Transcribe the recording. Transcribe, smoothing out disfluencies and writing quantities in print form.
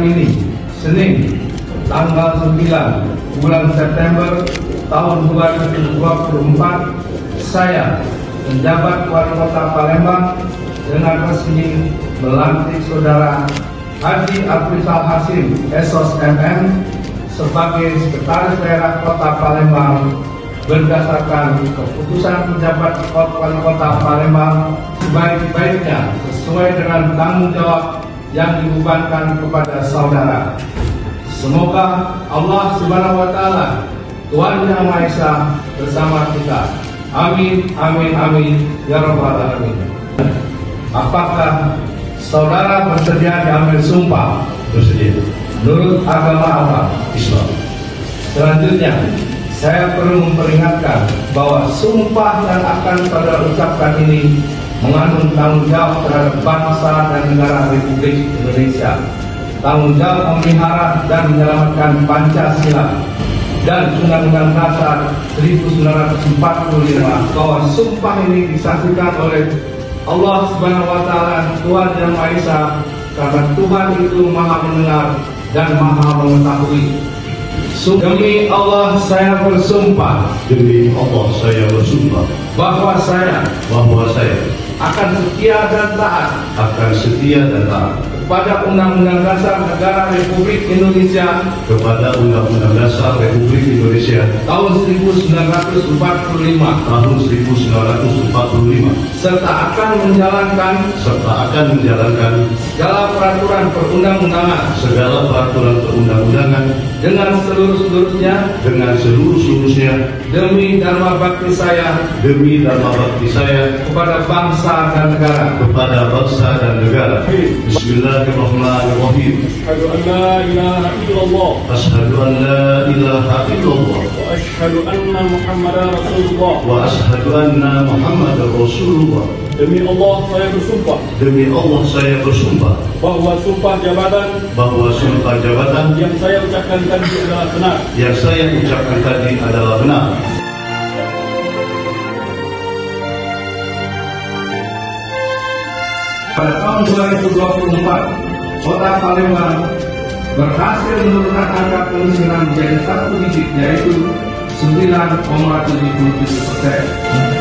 ini, Senin, tanggal 9 bulan September tahun 2024, saya, penjabat Wali Kota Palembang, dengan resmi melantik Saudara Haji Afrizal Hasim, SOS MM, sebagai Sekretaris Daerah Kota Palembang berdasarkan keputusan penjabat Wali Kota Palembang sebaik-baiknya sesuai dengan tanggung jawab yang dibebankan kepada saudara. Semoga Allah Subhanahu wa Ta'ala, Tuhan Yang Maha Esa, bersama kita. Amin, amin, amin, ya Rabbal Alamin. Apakah saudara bersedia diambil sumpah? Bersedia. Menurut agama apa? Islam. Selanjutnya, saya perlu memperingatkan bahwa sumpah yang akan saudara ucapkan ini mengandung tanggung jawab terhadap bangsa dan negara Republik Indonesia, tanggung jawab memelihara dan menyelamatkan Pancasila dan Undang-Undang Dasar 1945, bahwa sumpah ini disaksikan oleh Allah Subhanahu wa Ta'ala, Tuhan Yang Maha Esa, karena Tuhan itu Maha mendengar dan Maha mengetahui. Demi Allah saya bersumpah. Demi Allah saya bersumpah Bahwa saya akan setia dan taat. Kepada Undang-Undang Dasar Negara Republik Indonesia. Tahun 1945. Serta akan menjalankan. Segala peraturan perundang-undangan. Dengan seluruh-seluruhnya. Demi dharma bakti saya. Kepada bangsa dan negara. Bismillahirrahmanirrahim. Asyhadu an la ilaha illallah. Wa asyhadu anna Muhammadar Rasulullah. Demi Allah saya bersumpah. Bahwa sumpah jabatan yang saya ucapkan tadi adalah benar. Pada tahun 2024, Kota Palembang berhasil menurunkan angka kemiskinan menjadi 1 digit, yaitu 9,77%.